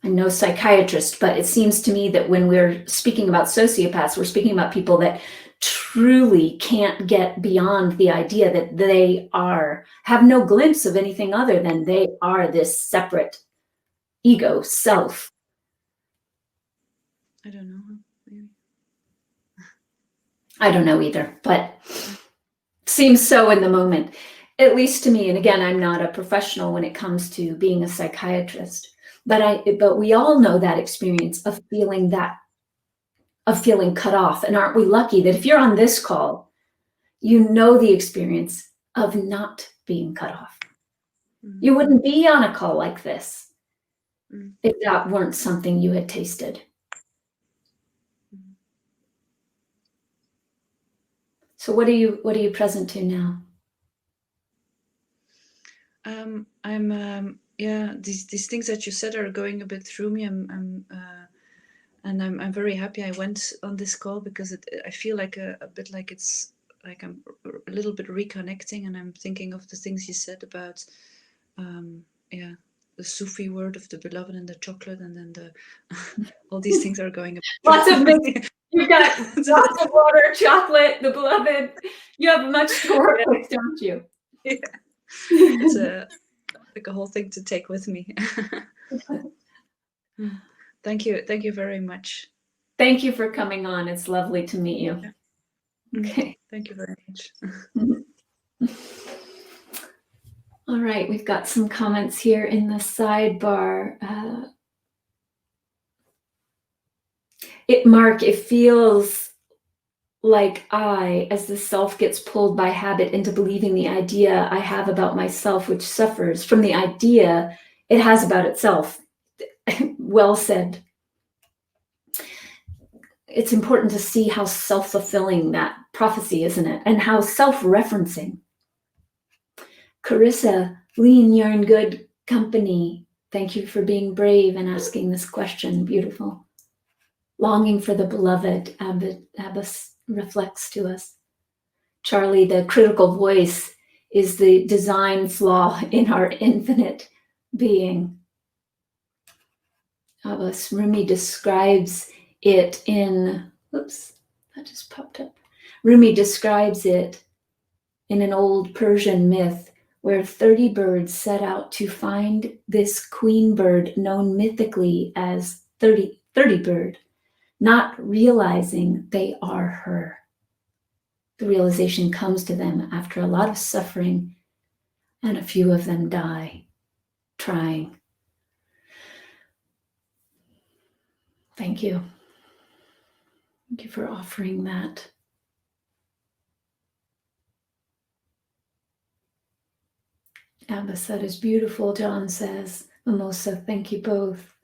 A: I'm no psychiatrist, but it seems to me that when we're speaking about sociopaths, we're speaking about people that truly can't get beyond the idea that they have no glimpse of anything other than they are this separate ego self.
B: I don't know. Maybe.
A: I don't know either, but seems so in the moment, at least to me. And again, I'm not a professional when it comes to being a psychiatrist, but we all know that experience of feeling cut off. And aren't we lucky that if you're on this call, you know the experience of not being cut off. Mm-hmm. You wouldn't be on a call like this if that weren't something you had tasted. So what are you present to now?
B: These things that you said are going a bit through me. I'm very happy I went on this call, because I feel like a bit like it's like I'm a little bit reconnecting, and I'm thinking of the things you said about the Sufi word of the beloved and the chocolate, and then all these things are going up.
A: Lots of you've got lots of water, chocolate, the beloved. You have much to work with, don't you?
B: Yeah. It's like a whole thing to take with me. Thank you very much.
A: Thank you for coming on. It's lovely to meet you.
B: Yeah.
A: Okay.
B: Thank you very much.
A: All right, we've got some comments here in the sidebar. Mark, it feels like as the self gets pulled by habit into believing the idea I have about myself, which suffers from the idea it has about itself. Well said. It's important to see how self-fulfilling that prophecy, isn't it? And how self-referencing. Carissa, Lean, you're in good company. Thank you for being brave and asking this question. Beautiful. Longing for the beloved, Abbas reflects to us. Charlie, the critical voice is the design flaw in our infinite being. Abbas, Rumi describes it in, oops, that just popped up. Rumi describes it in an old Persian myth where 30 birds set out to find this queen bird known mythically as 30 bird, not realizing they are her. The realization comes to them after a lot of suffering, and a few of them die trying. Thank you. Thank you for offering that. Abbas, that is beautiful, John says. Mimosa, thank you both.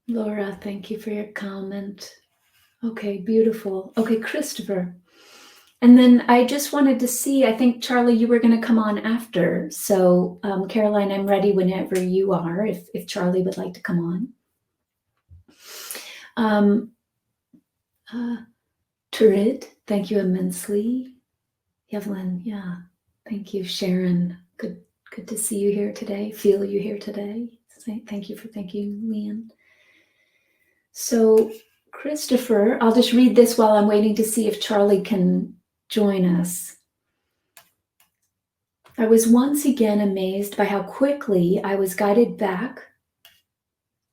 A: Laura, thank you for your comment. Okay, beautiful. Okay, Christopher. And then I just wanted to see, I think, Charlie, you were going to come on after. So, Caroline, I'm ready whenever you are, if Charlie would like to come on. Turid, thank you immensely. Evelyn, yeah, thank you. Sharon, good to see you here today. Feel you here today. Thank you, Leanne. So, Christopher, I'll just read this while I'm waiting to see if Charlie can join us. I was once again amazed by how quickly I was guided back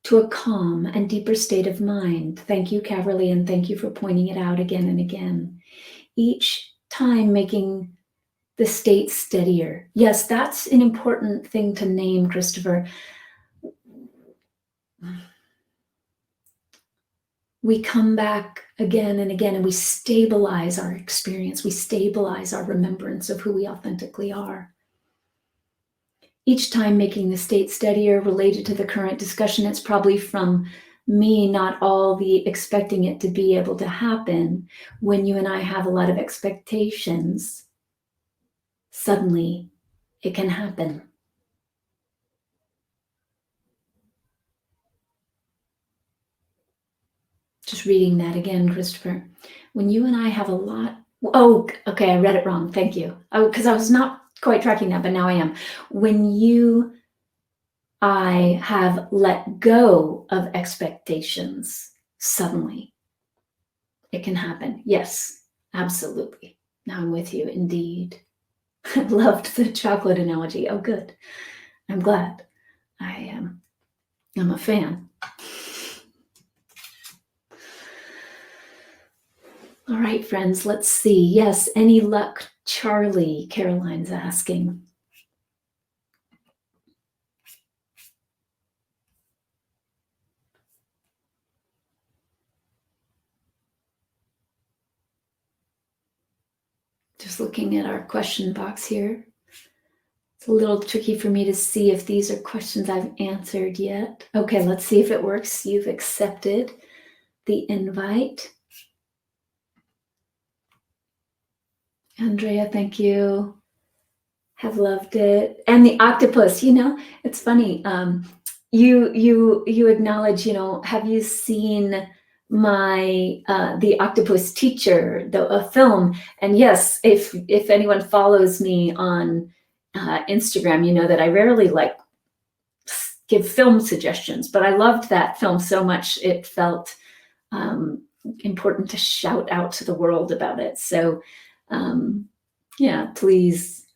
A: to a calm and deeper state of mind. Thank you, Caverly, and thank you for pointing it out again and again. Each time making the state steadier. Yes, that's an important thing to name, Christopher. We come back again and again, and we stabilize our experience. We stabilize our remembrance of who we authentically are. Each time making the state steadier related to the current discussion, it's probably from me not all the expecting it to be able to happen. When you and I have a lot of expectations, suddenly it can happen. Just reading that again, Christopher. When you and I have a lot. Oh, okay, I read it wrong. Thank you. Oh, because I was not quite tracking that, but now I am. When I have let go of expectations suddenly, it can happen. Yes, absolutely. Now I'm with you, indeed. I loved the chocolate analogy. Oh, good. I'm glad. I'm a fan. All right, friends, let's see. Yes, any luck, Charlie? Caroline's asking. Just looking at our question box here. It's a little tricky for me to see if these are questions I've answered yet. Okay, let's see if it works. You've accepted the invite. Andrea, thank you. Have loved it. And the octopus, it's funny. You acknowledge, have you seen my the octopus teacher, a film? And yes, if anyone follows me on Instagram, you know that I rarely give film suggestions, but I loved that film so much it felt important to shout out to the world about it. So yeah, please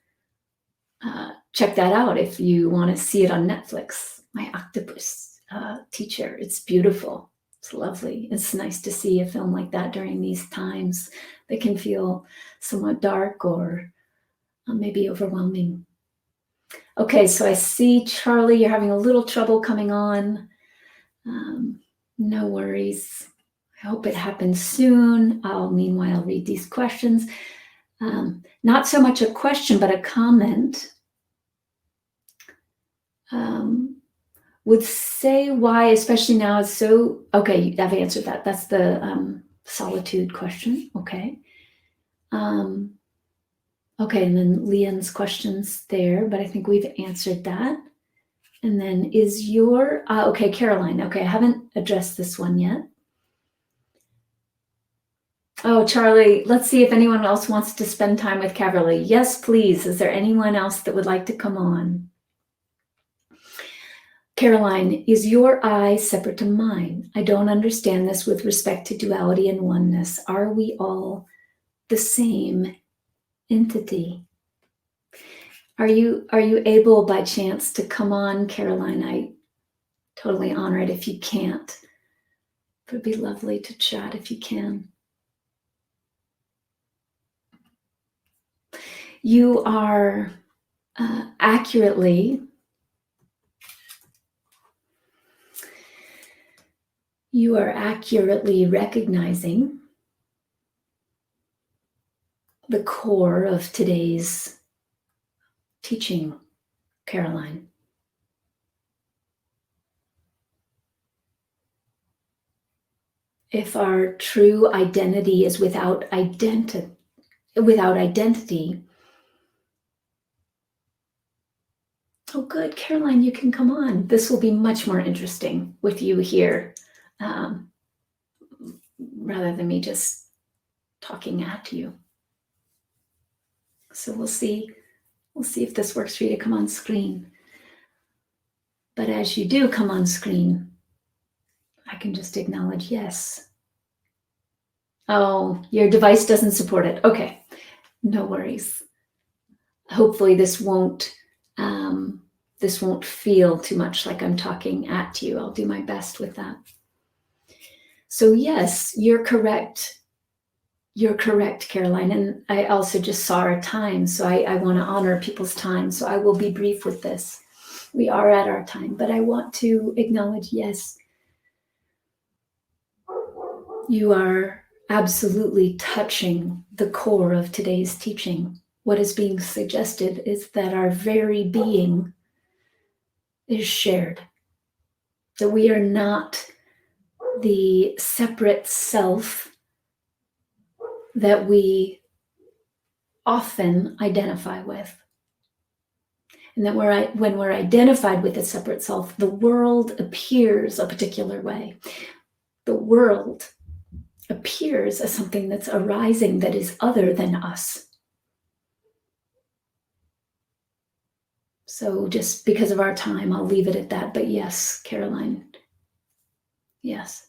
A: check that out if you want to see it on Netflix. My octopus teacher. It's beautiful. It's lovely. It's nice to see a film like that during these times that can feel somewhat dark or maybe overwhelming. Okay, so I see, Charlie, you're having a little trouble coming on. No worries. I hope it happens soon. I'll meanwhile read these questions. Not so much a question, but a comment. Would say why, especially now, is so. Okay, I've answered that. That's the solitude question. Okay. Okay, and then Leon's questions there, but I think we've answered that. And then is your okay, Caroline. Okay, I haven't addressed this one yet. Oh, Charlie, let's see if anyone else wants to spend time with Caverly. Yes, please. Is there anyone else that would like to come on? Caroline, is your I separate to mine? I don't understand this with respect to duality and oneness. Are we all the same entity? Are you able by chance to come on, Caroline? I totally honor it if you can't. It would be lovely to chat if you can. You are accurately recognizing the core of today's teaching, Caroline. If our true identity is without identity, oh, good, Caroline, you can come on. This will be much more interesting with you here, rather than me just talking at you. So we'll see if this works for you to come on screen. But as you do come on screen, I can just acknowledge yes. Oh, your device doesn't support it. Okay, no worries. Hopefully this won't feel too much like I'm talking at you. I'll do my best with that. So yes, you're correct. You're correct, Caroline. And I also just saw our time. So I want to honor people's time. So I will be brief with this. We are at our time, but I want to acknowledge, yes, you are absolutely touching the core of today's teaching. What is being suggested is that our very being is shared, that we are not the separate self that we often identify with. And that when we're identified with a separate self, the world appears a particular way. The world appears as something that's arising that is other than us. So just because of our time, I'll leave it at that. But yes, Caroline, yes.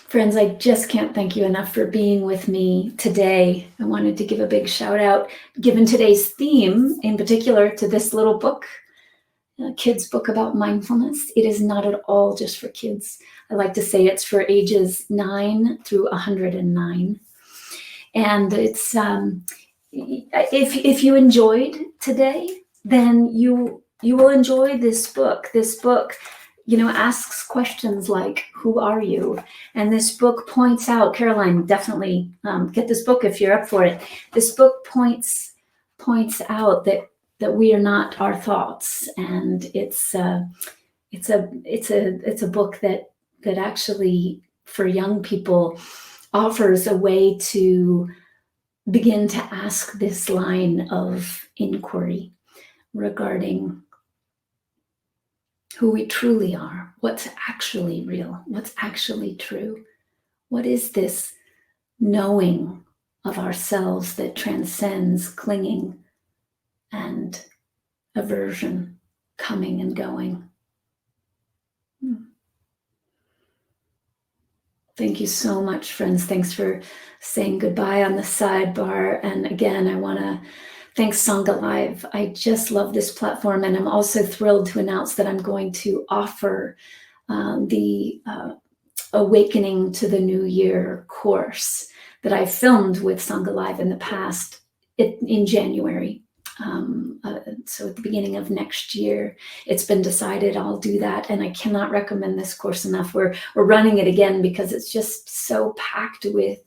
A: Friends, I just can't thank you enough for being with me today. I wanted to give a big shout out, given today's theme, in particular to this little book, a kid's book about mindfulness. It is not at all just for kids. I like to say it's for ages 9 through 109. And it's, if you enjoyed today, then you will enjoy this book. This book, asks questions like, who are you? And this book points out, Caroline, definitely get this book if you're up for it. This book points out that we are not our thoughts, and it's a book that actually for young people offers a way to begin to ask this line of inquiry regarding who we truly are, what's actually real, what's actually true. What is this knowing of ourselves that transcends clinging and aversion, coming and going? Thank you so much, friends. Thanks for saying goodbye on the sidebar. And again, I want to thank Sangha Live. I just love this platform. And I'm also thrilled to announce that I'm going to offer the Awakening to the New Year course that I filmed with Sangha Live in the past in January. So at the beginning of next year, it's been decided I'll do that. And I cannot recommend this course enough. We're running it again because it's just so packed with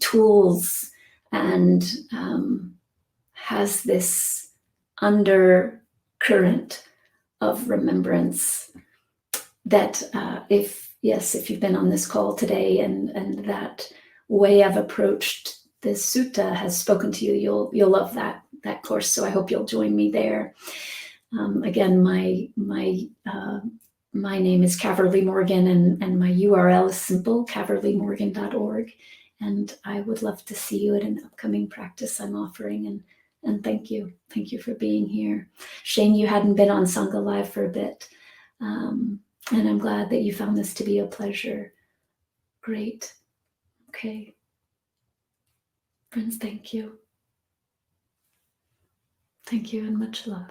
A: tools and has this undercurrent of remembrance that if you've been on this call today and that way I've approached this sutta has spoken to you, you'll love that course. So I hope you'll join me there. Again, my name is Caverly Morgan, and my URL is simple, caverlymorgan.org. And I would love to see you at an upcoming practice I'm offering. And thank you for being here. Shane, you hadn't been on Sangha Live for a bit. And I'm glad that you found this to be a pleasure. Great. Okay. Friends, thank you. Thank you and much love.